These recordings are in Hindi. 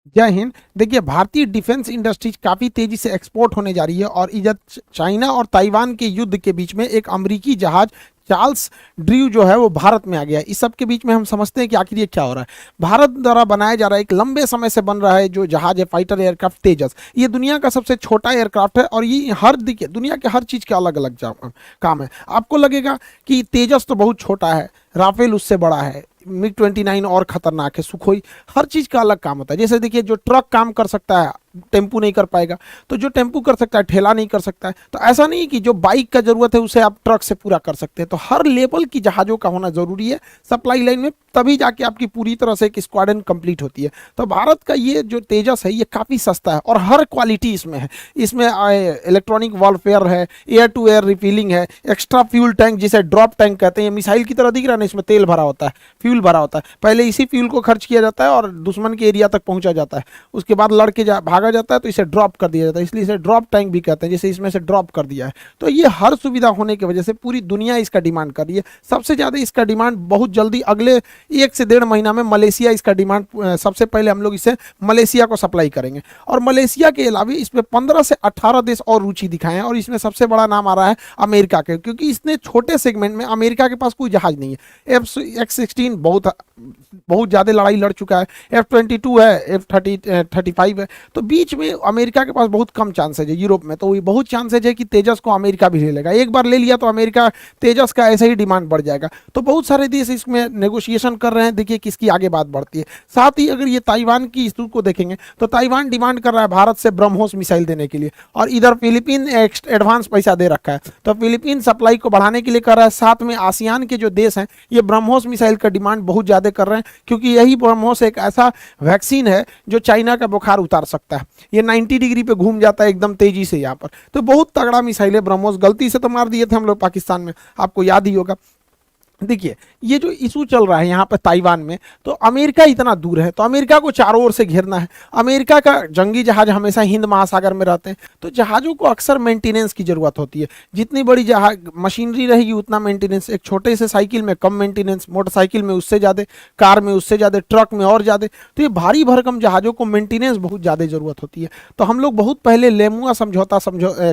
जय हिंद। देखिए, भारतीय डिफेंस इंडस्ट्रीज काफ़ी तेज़ी से एक्सपोर्ट होने जा रही है और इधर चाइना और ताइवान के युद्ध के बीच में एक अमेरिकी जहाज चार्ल्स ड्रू जो है वो भारत में आ गया है। इस सब के बीच में हम समझते हैं कि आखिर ये क्या हो रहा है। भारत द्वारा बनाया जा रहा है, एक लंबे समय से बन रहा है जो जहाज है, फाइटर एयरक्राफ्ट तेजस। ये दुनिया का सबसे छोटा एयरक्राफ्ट है और ये हर दिखे दुनिया के हर चीज़ के अलग अलग काम है। आपको लगेगा कि तेजस तो बहुत छोटा है, राफेल उससे बड़ा है, MiG-29 और खतरनाक है, सुखोई। हर चीज का अलग काम होता है। जैसे देखिए, जो ट्रक काम कर सकता है टेम्पू नहीं कर पाएगा, तो जो टेम्पू कर सकता है ठेला नहीं कर सकता है। तो ऐसा नहीं कि जो बाइक का जरूरत है उसे आप ट्रक से पूरा कर सकते हैं। तो हर लेवल की जहाजों का होना जरूरी है सप्लाई लाइन में, तभी जाके आपकी पूरी तरह से एक स्क्वाड्रन कंप्लीट होती है। तो भारत का ये जो तेजस है ये काफी सस्ता है और हर क्वालिटी इसमें है। इसमें इलेक्ट्रॉनिक वॉरफेयर है, एयर टू एयर रिफिलिंग है, एक्स्ट्रा फ्यूल टैंक जिसे ड्रॉप टैंक कहते हैं, मिसाइल की तरह दिख रहा है ना, इसमें तेल भरा होता है, फ्यूल भरा होता है। पहले इसी फ्यूल को खर्च किया जाता है और दुश्मन के एरिया तक पहुंचा जाता है, उसके बाद लड़के भागा जाता है तो इसे ड्रॉप कर दिया जाता है, इसलिए इसे ड्रॉप टैंक भी कहते हैं। जैसे इसमें से ड्रॉप कर दिया है, तो ये हर सुविधा होने की वजह से पूरी दुनिया इसका डिमांड कर रही है। सबसे ज़्यादा इसका डिमांड बहुत जल्दी अगले 1 से 1.5 महीना में मलेशिया इसका डिमांड, सबसे पहले हम लोग इसे मलेशिया को सप्लाई करेंगे। और मलेशिया के अलावा इसमें 15 से 18 देश और रुचि दिखाए हैं और इसमें सबसे बड़ा नाम आ रहा है अमेरिका के, क्योंकि इसने छोटे सेगमेंट में, अमेरिका के पास कोई जहाज नहीं है। F-16 बहुत ज़्यादा लड़ाई लड़ चुका है, F-22 है, F-35 है, तो बीच में अमेरिका के पास बहुत कम चांसेज है। यूरोप में तो ये बहुत चांसेज है कि तेजस को अमेरिका भी ले लेगा। एक बार ले लिया तो अमेरिका तेजस का ऐसे ही डिमांड बढ़ जाएगा। तो बहुत सारे देश इसमें नेगोशिएशन कर रहे हैं, देखिए किसकी आगे बात बढ़ती है। साथ ही अगर ये ताइवान की इशू को देखेंगे तो ताइवान डिमांड कर रहा है भारत से ब्रह्मोस मिसाइल देने के लिए, और इधर फिलीपीन एडवांस पैसा दे रखा है, तो फिलीपीन सप्लाई को बढ़ाने के लिए कर रहा है। साथ में आसियान के जो देश हैं ये ब्रह्मोस मिसाइल का डिमांड बहुत ज़्यादा कर रहे हैं, क्योंकि यही ब्रह्मोस एक ऐसा वैक्सीन है जो चाइना का बुखार उतार सकता है। ये 90 डिग्री पे घूम जाता है एकदम तेजी से यहाँ पर। तो बहुत तगड़ा मिसाइल है ब्रह्मोस। गलती से तो मार दिए थे हम लोग पाकिस्तान में, आपको याद ही होगा। देखिए, ये जो इशू चल रहा है यहाँ पर ताइवान में, तो अमेरिका इतना दूर है तो अमेरिका को चारों ओर से घेरना है। अमेरिका का जंगी जहाज हमेशा हिंद महासागर में रहते हैं, तो जहाज़ों को अक्सर मेंटेनेंस की ज़रूरत होती है। जितनी बड़ी जहाज मशीनरी रहेगी उतना मेंटेनेंस। एक छोटे से साइकिल में कम मेंटेनेंस, मोटरसाइकिल में उससे ज़्यादा, कार में उससे ज़्यादा, ट्रक में और ज़्यादा। तो ये भारी भरकम जहाज़ों को मेंटेनेंस बहुत ज़्यादा ज़रूरत होती है। तो हम लोग बहुत पहले लेमुआ समझौता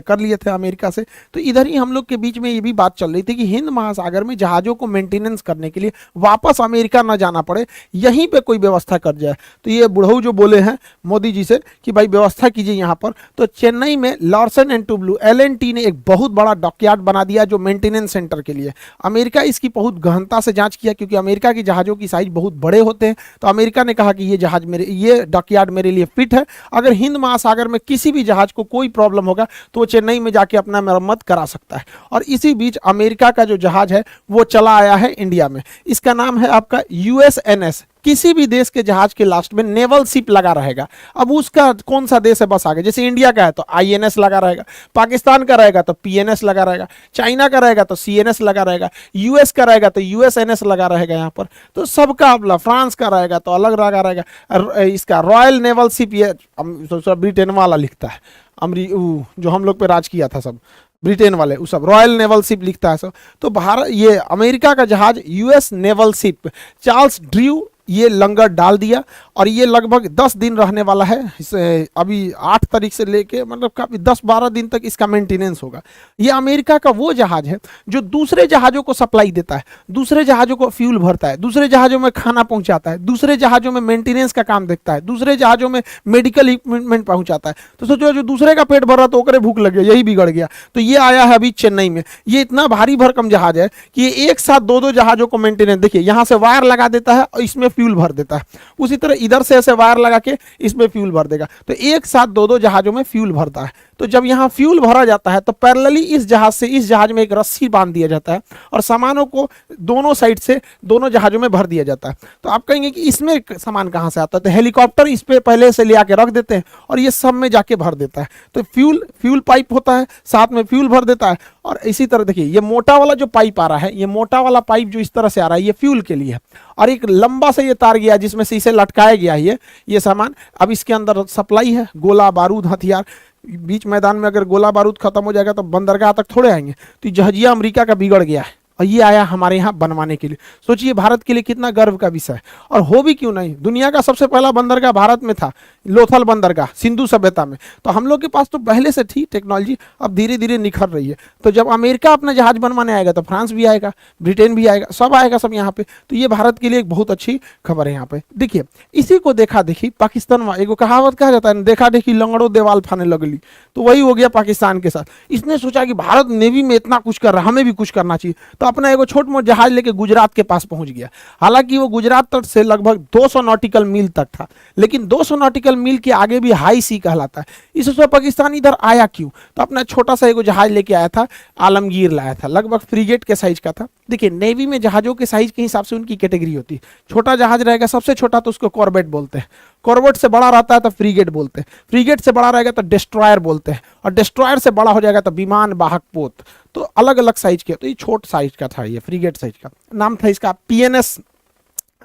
कर लिए थे अमेरिका से। तो इधर ही हम लोग के बीच में ये भी बात चल रही थी कि हिंद महासागर में जहाज़ों को मेंटेनेंस करने के लिए वापस अमेरिका ना जाना पड़े, यहीं पे कोई व्यवस्था कर जाए। तो ये बुढ़ऊ जो बोले हैं मोदी जी से कि भाई व्यवस्था कीजिए यहाँ पर, तो चेन्नई में लार्सन एंड टुब्लू LNT ने एक बहुत बड़ा डॉकयार्ड बना दिया जो मेंटेनेंस सेंटर के लिए। अमेरिका इसकी बहुत गहनता से जांच किया, क्योंकि अमेरिका की जहाज़ों की साइज बहुत बड़े होते हैं। तो अमेरिका ने कहा कि ये डॉकयार्ड मेरे लिए फिट है। अगर हिंद महासागर में किसी भी जहाज को कोई प्रॉब्लम होगा तो वो चेन्नई में जाके अपना मरम्मत करा सकता है। और इसी बीच अमेरिका का जो जहाज है वो चला आया है इंडिया में। इसका नाम है आपका USNS। किसी भी देश के जहाज के लास्ट में नेवल शिप लगा रहेगा। अब उसका कौन सा देश है बस आगे, जैसे इंडिया का है तो INS लगा रहेगा, पाकिस्तान का रहेगा तो PNS लगा रहेगा, चाइना का रहेगा तो CNS लगा रहेगा, US का रहेगा तो USNS लगा रहेगा यहाँ पर। तो सबका अपना, फ्रांस का रहेगा तो अलग लगा रहेगा। इसका रॉयल नेवल शिप, ये ब्रिटेन वाला लिखता है, जो हम लोग पे राज किया था सब ब्रिटेन वाले, वो सब रॉयल नेवल शिप लिखता है सब। तो भारत, ये अमेरिका का जहाज US naval ship Charles Drew ये लंगर डाल दिया और ये लगभग 10 दिन रहने वाला है। अभी 8 तारीख से लेके मतलब काफी 10-12 दिन तक इसका मेंटेनेंस होगा। ये अमेरिका का वो जहाज है जो दूसरे जहाज़ों को सप्लाई देता है, दूसरे जहाज़ों को फ्यूल भरता है, दूसरे जहाज़ों में खाना पहुंचाता है, दूसरे जहाज़ों में मेंटेनेंस का काम देखता है, दूसरे जहाज़ों में मेडिकल इक्विपमेंट पहुंचाता है। तो सोचो, जो दूसरे का पेट भर रहा तो ओकरे भूख लग गया, यही बिगड़ गया। तो ये आया है अभी चेन्नई में। ये इतना भारी भरकम जहाज है कि ये एक साथ 2-2 जहाज़ों को मेंटेनेंस, देखिए यहाँ से वायर लगा देता है और इसमें फ्यूल भर देता है, उसी तरह इधर से ऐसे वायर लगा के इसमें फ्यूल भर देगा। तो एक साथ 2-2 जहाज़ों में फ्यूल भरता है। तो जब यहाँ फ्यूल भरा जाता है तो पैरेलली इस जहाज से इस जहाज में एक रस्सी बांध दिया जाता है और सामानों को दोनों साइड से दोनों जहाज़ों में भर दिया जाता है। तो आप कहेंगे कि इसमें सामान कहाँ से आता है, तो हेलीकॉप्टर इस पे पहले से ले आके रख देते हैं और ये सब में जाके भर देता है। तो फ्यूल पाइप होता है, साथ में फ्यूल भर देता है। और इसी तरह देखिए, ये मोटा वाला जो पाइप आ रहा है, ये मोटा वाला पाइप जो इस तरह से आ रहा है, ये फ्यूल के लिए है। और एक लंबा से ये तार गया जिसमें से इसे लटकाया गया है ये सामान। अब इसके अंदर सप्लाई है, गोला बारूद हथियार। बीच मैदान में अगर गोला बारूद खत्म हो जाएगा तो बंदरगाह तक थोड़े आएंगे। तो जहाजिया अमेरिका का बिगड़ गया है, और ये आया हमारे यहाँ बनवाने के लिए। सोचिए भारत के लिए कितना गर्व का विषय है। और हो भी क्यों नहीं, दुनिया का सबसे पहला बंदरगाह भारत में था, लोथल बंदरगाह सिंधु सभ्यता में। तो हम लोग के पास तो पहले से थी टेक्नोलॉजी, अब धीरे धीरे निखर रही है। तो जब अमेरिका अपना जहाज बनवाने आएगा तो फ्रांस भी आएगा, ब्रिटेन भी आएगा, सब आएगा सब यहाँ पे। तो ये भारत के लिए एक बहुत अच्छी खबर है यहाँ पे। देखिए इसी को देखा देखी पाकिस्तान में एगो कहावत कहा जाता है, देखा देखी लंगड़ो देवाल फाने लगली, तो वही हो गया पाकिस्तान के साथ। इसने सोचा कि भारत नेवी में इतना कुछ कर रहा, हमें भी कुछ करना चाहिए, तो अपना एगो छोट मोट जहाज लेके गुजरात के पास पहुंच गया। हालांकि वो गुजरात तट से लगभग 200 नॉटिकल मील तक था, लेकिन 200 नॉटिकल मील के आगे भी हाई सी कहलाता है। इससे पाकिस्तान इधर आया क्यों, तो अपना छोटा सा एगो जहाज लेके आया था, आलमगीर लाया था, लगभग फ्रीगेट के साइज का था। देखिए नेवी में जहाजों के साइज के हिसाब से उनकी कैटेगरी होती है। छोटा जहाज रहेगा सबसे छोटा तो उसको कॉर्बेट बोलते हैं, कॉर्बेट से बड़ा रहता है तो फ्रीगेट बोलते हैं, फ्रीगेट से बड़ा रहेगा तो डिस्ट्रॉयर बोलते हैं, और डिस्ट्रॉयर से बड़ा हो जाएगा तो विमान वाहक पोत। तो अलग अलग साइज के, तो ये छोट साइज का था, ये फ्रीगेट साइज का। नाम था इसका पीएनएस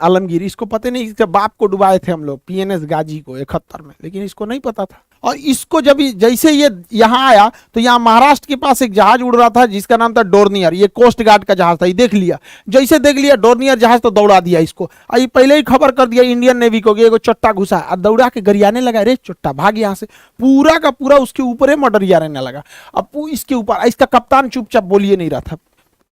आलमगीर। इसको पता नहीं, इसके बाप को डुबाए थे हम लोग पीएनएस गाजी को 71 में, लेकिन इसको नहीं पता था। और इसको जब जैसे ये यहाँ आया तो यहाँ महाराष्ट्र के पास एक जहाज उड़ रहा था जिसका नाम था डोर्नियर, ये कोस्ट गार्ड का जहाज था। ये देख लिया, जैसे देख लिया डोर्नियर जहाज तो दौड़ा दिया इसको, और ये पहले ही खबर कर दिया इंडियन नेवी को कि एगो चट्टा घुसा, और दौड़ा के गरियाने लगा, रे चट्टा भाग यहाँ से, पूरा का पूरा उसके ऊपर मडरिया रहने लगा। अब इसके ऊपर इसका कप्तान चुपचाप बोलिए नहीं रहा था,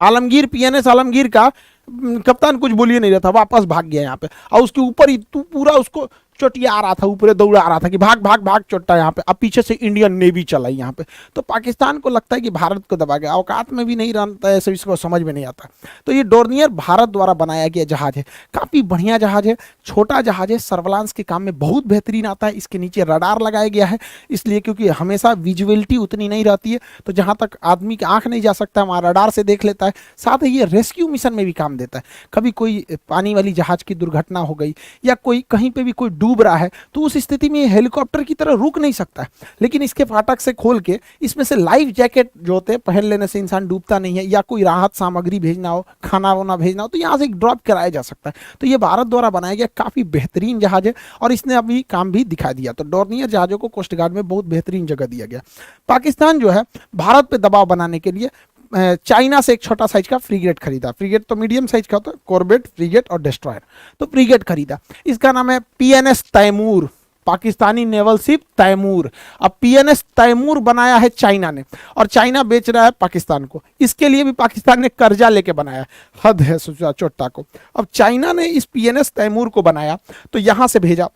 आलमगीर पीएनएस आलमगीर का कप्तान कुछ बोलिए नहीं रहा था, वापस भाग गया यहाँ पे। और उसके ऊपर ही तू पूरा उसको चोटिया आ रहा था, ऊपर दौड़ा आ रहा था कि भाग भाग भाग चोटा यहाँ पे। अब पीछे से इंडियन नेवी चला यहाँ पे। तो पाकिस्तान को लगता है कि भारत को दबा गया, औकात में भी नहीं रहता है, ऐसे इसको समझ में नहीं आता। तो ये डोर्नियर भारत द्वारा बनाया गया जहाज है, काफ़ी बढ़िया जहाज है, छोटा जहाज है, सर्विलांस के काम में बहुत बेहतरीन आता है। इसके नीचे रडार लगाया गया है, इसलिए क्योंकि हमेशा विजुअलिटी उतनी नहीं रहती है, तो जहाँ तक आदमी की आँख नहीं जा सकता वहाँ रडार से देख लेता है। साथ ही ये रेस्क्यू मिशन में भी काम देता है। कभी कोई पानी वाली जहाज की दुर्घटना हो गई या कोई कहीं पे भी कोई डूब रहा है, तो उस स्थिति में हेलीकॉप्टर की तरह रुक नहीं सकता है, लेकिन इसके फाटक से खोल के इसमें से लाइफ जैकेट जो होते हैं पहन लेने से इंसान डूबता नहीं है, या कोई राहत सामग्री भेजना हो, खाना वाना भेजना हो, तो यहाँ से एक ड्रॉप कराया जा सकता है। तो ये भारत द्वारा बनाया गया काफ़ी बेहतरीन जहाज है, और इसने अभी काम भी दिखा दिया। तो डोर्नियर जहाज़ों को कोस्ट गार्ड में बहुत बेहतरीन जगह दिया गया। पाकिस्तान जो है भारत पे दबाव बनाने के लिए चाइना से एक छोटा साइज का फ्रीगेट खरीदा। फ्रीगेट तो मीडियम साइज का होता है, कॉर्बेट, फ्रीगेट और डिस्ट्रॉयर। तो फ्रीगेट खरीदा, इसका नाम है PNS Taimur, Pakistani naval ship Taimur. अब पीएनएस तैमूर बनाया है चाइना ने, और चाइना बेच रहा है पाकिस्तान को। इसके लिए भी पाकिस्तान ने कर्जा लेके बनाया, हद है सोचा चोट्टा को। अब चाइना ने इस पीएनएस तैमूर को बनाया तो यहाँ से भेजा,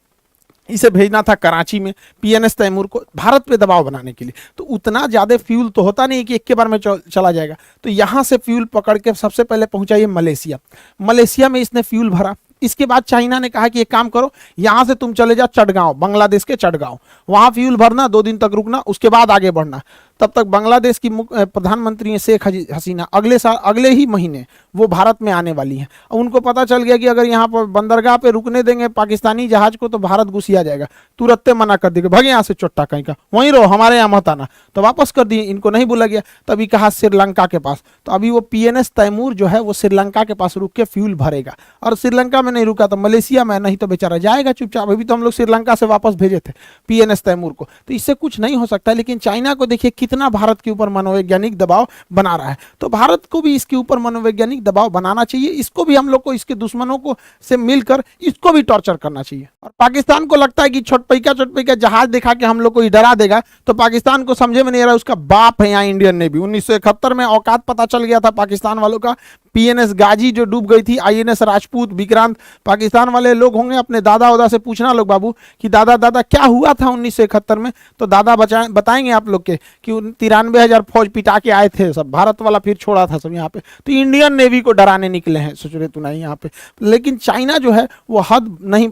इसे भेजना था कराची में पीएनएस तैमूर को भारत पे दबाव बनाने के लिए। तो उतना ज़्यादा फ्यूल तो होता नहीं कि एक के बार में चला जाएगा, तो यहाँ से फ्यूल पकड़ के सबसे पहले पहुँचा ये मलेशिया। मलेशिया में इसने फ्यूल भरा। इसके बाद चाइना ने कहा कि एक काम करो, यहाँ से तुम चले जाओ चटगांव, बांग्लादेश के चटगांव, वहाँ फ्यूल भरना, 2 दिन तक रुकना, उसके बाद आगे बढ़ना। तब तक बांग्लादेश की प्रधानमंत्री शेख हसीना अगले साल, अगले ही महीने वो भारत में आने वाली हैं। उनको पता चल गया कि अगर यहाँ पर बंदरगाह पे रुकने देंगे पाकिस्तानी जहाज को तो भारत घुसिया जाएगा, तुरंत मना कर देगा, भागे यहाँ से चोट्टा कहीं का, वहीं रहो, हमारे यहाँ मत आना। तो वापस कर दिए, इनको नहीं बोला गया। तभी कहा श्रीलंका के पास, तो अभी वो पीएनएस तैमूर जो है वो श्रीलंका के पास रुक के फ्यूल भरेगा, और श्रीलंका में नहीं रुका तो मलेशिया में, नहीं तो बेचारा जाएगा चुपचाप। अभी तो हम लोग श्रीलंका से वापस भेजे थे पीएनएस तैमूर को, तो इससे कुछ नहीं हो सकता। लेकिन चाइना को देखिए कितना भारत के ऊपर मनोवैज्ञानिक दबाव बना रहा है, तो भारत को भी इसके ऊपर मनोवैज्ञानिक दबाव बनाना चाहिए। इसको भी हम लोग को इसके दुश्मनों को से मिलकर इसको भी टॉर्चर करना चाहिए। और पाकिस्तान को लगता है कि छोटपैका जहाज दिखा के हम लोग को डरा देगा, तो पाकिस्तान को समझे में नहीं आ रहा उसका बाप है यहाँ इंडियन नेवी। 1971 में औकात पता चल गया था पाकिस्तान वालों का। पीएनएस गाजी जो डूब गई थी, आईएनएस राजपूत, विक्रांत, पाकिस्तान वाले लोग होंगे अपने दादा उदा से पूछना लोग बाबू कि दादा दादा क्या हुआ था 1971 में, तो दादा बताएंगे आप लोग के कि 93,000 फौज पिटा के आए थे सब, भारत वाला फिर छोड़ा था सब यहाँ पे। तो इंडियन नेवी को डराने निकले हैं, सोच रहे तू नहीं यहाँ पे। लेकिन चाइना जो है वो हद नहीं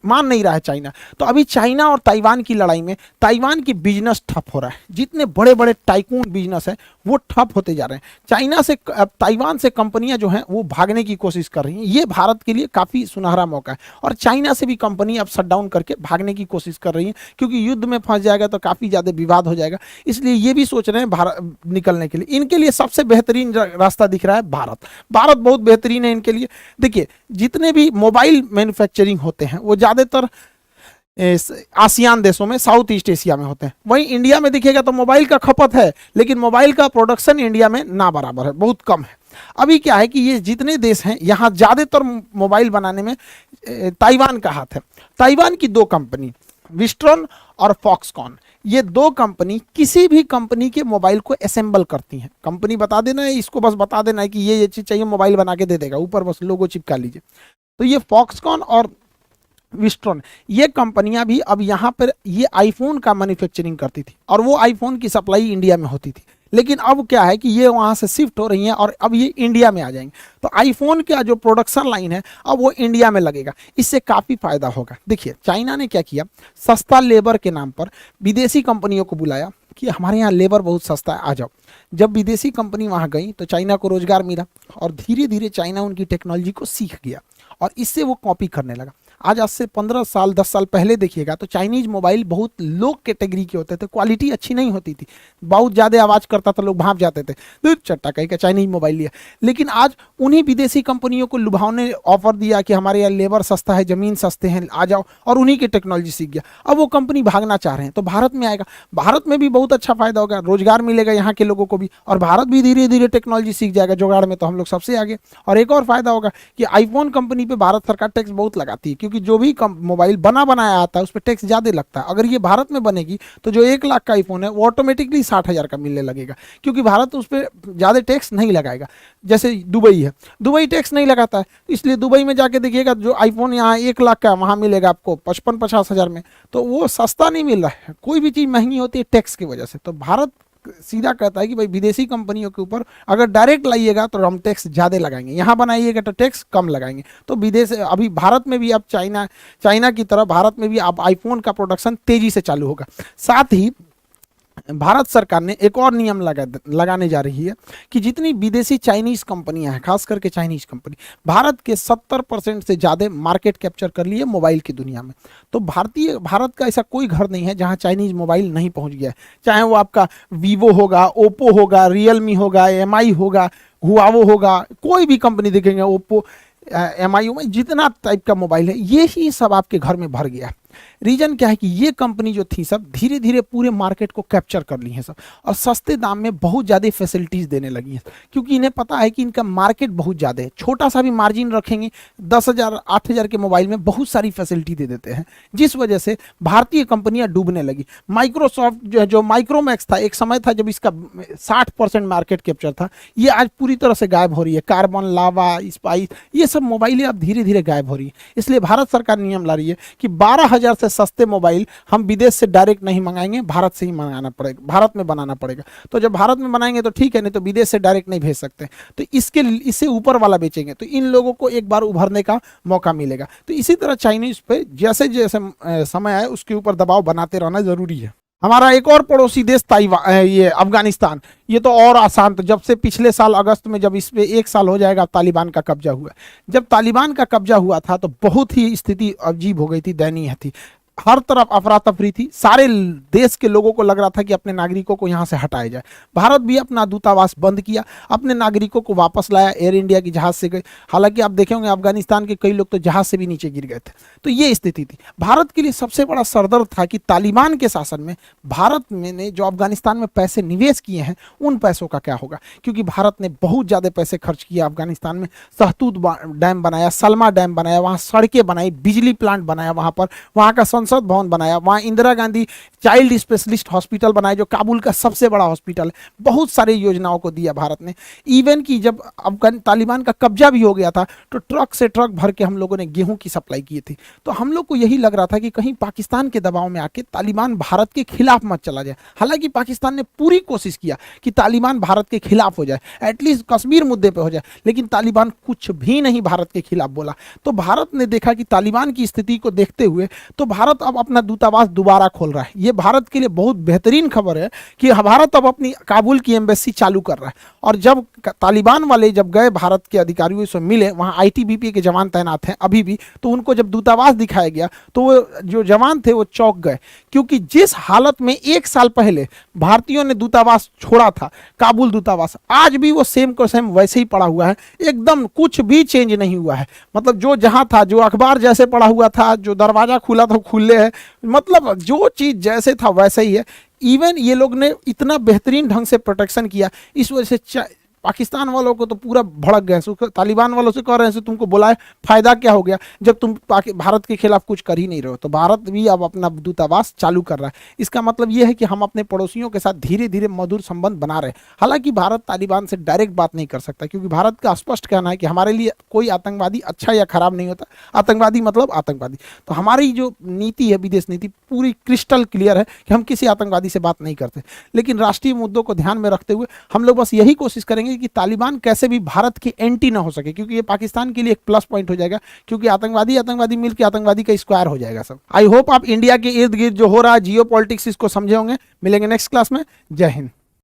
मान नहीं रहा है चाइना। तो अभी चाइना और ताइवान की लड़ाई में ताइवान की बिजनेस ठप हो रहा है। जितने बड़े बड़े टाइकून बिजनेस है वो ठप होते जा रहे हैं। चाइना से, ताइवान से कंपनियां जो हैं वो भागने की कोशिश कर रही हैं। ये भारत के लिए काफ़ी सुनहरा मौका है। और चाइना से भी कंपनी अब शट डाउन करके भागने की कोशिश कर रही हैं, क्योंकि युद्ध में फंस जाएगा तो काफ़ी ज़्यादा विवाद हो जाएगा। इसलिए ये भी सोच रहे हैं भारत निकलने के लिए। इनके लिए सबसे बेहतरीन रास्ता दिख रहा है भारत। भारत बहुत बेहतरीन है इनके लिए। देखिए जितने भी मोबाइल मैन्युफैक्चरिंग होते हैं वो ज़्यादातर आसियान देशों में, साउथ ईस्ट एशिया में होते हैं। वहीं इंडिया में देखिएगा तो मोबाइल का खपत है, लेकिन मोबाइल का प्रोडक्शन इंडिया में ना बराबर है, बहुत कम है। अभी क्या है कि ये जितने देश हैं यहाँ ज़्यादातर मोबाइल बनाने में ताइवान का हाथ है। ताइवान की दो कंपनी विस्ट्रॉन और फॉक्सकॉन, ये दो कंपनी किसी भी कंपनी के मोबाइल को असेंबल करती हैं। कंपनी बता देना है, इसको बस बता देना है कि ये चीज़ चाहिए, मोबाइल बना के दे देगा, ऊपर बस लोगो चिपका लीजिए। तो ये फॉक्सकॉन और विस्ट्रॉन, ये कंपनियां भी अब यहाँ पर ये आईफोन का मैन्युफैक्चरिंग करती थी और वो आईफोन की सप्लाई इंडिया में होती थी। लेकिन अब क्या है कि ये वहाँ से शिफ्ट हो रही हैं और अब ये इंडिया में आ जाएंगे। तो आईफोन का जो प्रोडक्शन लाइन है अब वो इंडिया में लगेगा, इससे काफ़ी फायदा होगा। देखिए चाइना ने क्या किया, सस्ता लेबर के नाम पर विदेशी कंपनियों को बुलाया कि हमारे यहाँ लेबर बहुत सस्ता है, आ जाओ। जब विदेशी कंपनी वहाँ गई तो चाइना को रोजगार मिला और धीरे धीरे चाइना उनकी टेक्नोलॉजी को सीख गया और इससे वो कॉपी करने लगा। आज से 15 साल 10 साल पहले देखिएगा तो चाइनीज मोबाइल बहुत लो कैटेगरी के होते थे, क्वालिटी अच्छी नहीं होती थी, बहुत ज़्यादा आवाज़ करता था, लोग भाप जाते थे, तो चट्टा कहीं का चाइनीज मोबाइल लिया। लेकिन आज उन्हीं विदेशी कंपनियों को लुभावने ऑफर दिया कि हमारे यहाँ लेबर सस्ता है, ज़मीन सस्ते हैं, आ जाओ, और उन्हीं की टेक्नोलॉजी सीख गया। अब वो कंपनी भागना चाह रहे हैं तो भारत में आएगा, भारत में भी बहुत अच्छा फायदा होगा, रोजगार मिलेगा यहाँ के लोगों को भी, और भारत भी धीरे धीरे टेक्नोलॉजी सीख जाएगा। जुगाड़ में तो हम लोग सबसे आगे। और एक और फायदा होगा कि आईफोन कंपनी पे भारत सरकार टैक्स बहुत लगाती है, क्योंकि जो भी मोबाइल बना बनाया आता है उस पर टैक्स ज़्यादा लगता है। अगर ये भारत में बनेगी तो जो 1 लाख का आईफोन है वो ऑटोमेटिकली 60,000 का मिलने लगेगा, क्योंकि भारत उस पर ज़्यादा टैक्स नहीं लगाएगा। जैसे दुबई है, दुबई टैक्स नहीं लगाता है, इसलिए दुबई में जाके देखिएगा जो आईफोन यहाँ 1 लाख का वहाँ मिलेगा आपको 55-50 हज़ार में, तो वो सस्ता नहीं मिल रहा है। कोई भी चीज़ महंगी होती है टैक्स की वजह से। तो भारत सीधा कहता है कि भाई विदेशी कंपनियों के ऊपर अगर डायरेक्ट लाइएगा तो हम टैक्स ज़्यादा लगाएंगे, यहाँ बनाइएगा तो टैक्स कम लगाएंगे। तो विदेश अभी भारत में भी अब चाइना की तरह भारत में भी अब आईफोन का प्रोडक्शन तेज़ी से चालू होगा। साथ ही भारत सरकार ने एक और नियम लगाने जा रही है कि जितनी विदेशी चाइनीज कंपनियां हैं, खास करके चाइनीज कंपनी, भारत के 70% से ज़्यादा मार्केट कैप्चर कर लिए मोबाइल की दुनिया में। तो भारत का ऐसा कोई घर नहीं है जहां चाइनीज मोबाइल नहीं पहुंच गया है, चाहे वो आपका वीवो होगा, ओप्पो होगा, रियलमी होगा, एमआई होगा, हुआवो होगा, कोई भी कंपनी देखेंगे, ओप्पो, एमआई में जितना टाइप का मोबाइल है ये ही सब आपके घर में भर गया है। रीजन क्या है कि ये कंपनी जो थी सब धीरे धीरे पूरे मार्केट को कैप्चर कर ली है सब, और सस्ते दाम में बहुत ज़्यादा फैसिलिटीज़ देने लगी हैं, क्योंकि इन्हें पता है कि इनका मार्केट बहुत ज़्यादा है। छोटा सा भी मार्जिन रखेंगे, 10,000 8,000 के मोबाइल में बहुत सारी फैसिलिटी दे देते हैं, जिस वजह से भारतीय कंपनियां डूबने लगी। माइक्रोसॉफ्ट जो माइक्रोमैक्स था, एक समय था जब इसका 60% मार्केट कैप्चर था, ये आज पूरी तरह से गायब हो रही है। कार्बन, लावा, स्पाइस, ये सब मोबाइलें अब धीरे धीरे गायब हो रही है। इसलिए भारत सरकार नियम ला रही है कि 12,000 से सस्ते मोबाइल हम विदेश से डायरेक्ट नहीं मंगाएंगे, भारत से ही मंगाना पड़ेगा, भारत में बनाना पड़ेगा। तो जब भारत में बनाएंगे तो ठीक है, नहीं तो विदेश से डायरेक्ट नहीं भेज सकते। तो इससे ऊपर वाला बेचेंगे तो इन लोगों को एक बार उभरने का मौका मिलेगा। तो इसी तरह चाइनीज पे जैसे जैसे समय आए उसके ऊपर दबाव बनाते रहना जरूरी है। हमारा एक और पड़ोसी देश ताइवान, ये अफगानिस्तान, ये तो और आसान। तो जब से पिछले साल अगस्त में जब इस पे 1 साल हो जाएगा तालिबान का कब्जा हुआ, जब तालिबान का कब्जा हुआ था तो बहुत ही स्थिति अजीब हो गई थी, दयनीय थी। हर तरफ अफरा तफरी थी, सारे देश के लोगों को लग रहा था कि अपने नागरिकों को यहाँ से हटाया जाए। भारत भी अपना दूतावास बंद किया, अपने नागरिकों को वापस लाया, एयर इंडिया की जहाज से गए। हालांकि आप देखे होंगे अफगानिस्तान के कई लोग तो जहाज से भी नीचे गिर गए थे। तो ये स्थिति थी। भारत के लिए सबसे बड़ा सरदर्द था कि तालिबान के शासन में भारत में ने जो अफगानिस्तान में पैसे निवेश किए हैं उन पैसों का क्या होगा, क्योंकि भारत ने बहुत ज़्यादा पैसे खर्च किया अफगानिस्तान में। सहतूत डैम बनाया, सलमा डैम बनाया, वहाँ सड़कें बनाई, बिजली प्लांट बनाया, वहाँ का संसद भवन बनाया, वहाँ Indira Gandhi child specialist hospital बनाया जो काबुल का सबसे बड़ा हॉस्पिटल है। बहुत सारी योजनाओं को दिया भारत ने। इवन कि जब अफगान तालिबान का कब्जा भी हो गया था तो ट्रक से ट्रक भर के हम लोगों ने गेहूं की सप्लाई की थी। तो हम लोग को यही लग रहा था कि कहीं पाकिस्तान के दबाव में आके तालिबान भारत के खिलाफ मत चला जाए। हालांकि पाकिस्तान ने पूरी कोशिश किया कि तालिबान भारत के खिलाफ हो जाए, एटलीस्ट कश्मीर मुद्दे पर हो जाए, लेकिन तालिबान कुछ भी नहीं भारत के खिलाफ बोला। तो भारत ने देखा कि तालिबान की स्थिति को देखते हुए तो भारत अब अपना दूतावास दोबारा खोल रहा है। ये भारत के लिए बहुत बेहतरीन खबर है कि भारत अब अपनी काबुल की एम्बेसी चालू कर रहा है। और जब तालिबान वाले जब गए भारत के अधिकारियों से मिले, वहाँ आईटीबीपी के जवान तैनात हैं अभी भी, तो उनको जब दूतावास दिखाया गया तो वो जो जवान थे वो चौंक गए, क्योंकि जिस हालत में 1 साल पहले भारतीयों ने दूतावास छोड़ा था, काबुल दूतावास, आज भी वो सेम को सेम वैसे ही पड़ा हुआ है, एकदम कुछ भी चेंज नहीं हुआ है। मतलब जो जहाँ था, जो अखबार जैसे पड़ा हुआ था, जो दरवाजा खुला था खुला खुले हैं। मतलब जो चीज जैसे था वैसा ही है। इवन ये लोग ने इतना बेहतरीन ढंग से प्रोटेक्शन किया, इस वजह से पाकिस्तान वालों को तो पूरा भड़क गए। तालिबान वालों से कह रहे हैं तुमको बुलाए, फायदा क्या हो गया जब तुम भारत के खिलाफ कुछ कर ही नहीं रहे हो। तो भारत भी अब अपना दूतावास चालू कर रहा है। इसका मतलब यह है कि हम अपने पड़ोसियों के साथ धीरे धीरे मधुर संबंध बना रहे हैं। हालांकि भारत तालिबान से डायरेक्ट बात नहीं कर सकता, क्योंकि भारत का स्पष्ट कहना है कि हमारे लिए कोई आतंकवादी अच्छा या खराब नहीं होता, आतंकवादी मतलब आतंकवादी। तो हमारी जो नीति है, विदेश नीति, पूरी क्रिस्टल क्लियर है कि हम किसी आतंकवादी से बात नहीं करते। लेकिन राष्ट्रीय मुद्दों को ध्यान में रखते हुए हम लोग बस यही कोशिश करेंगे कि तालिबान कैसे भी भारत की एंटी ना हो सके, क्योंकि ये पाकिस्तान के लिए एक प्लस पॉइंट हो जाएगा, क्योंकि आतंकवादी आतंकवादी मिलकर आतंकवादी का स्क्वायर हो जाएगा सब। आई होप आप इंडिया के इर्द गिर्द जो हो रहा है जियो पॉलिटिक्स, इसको समझे होंगे। मिलेंगे नेक्स्ट क्लास में। जय हिंद।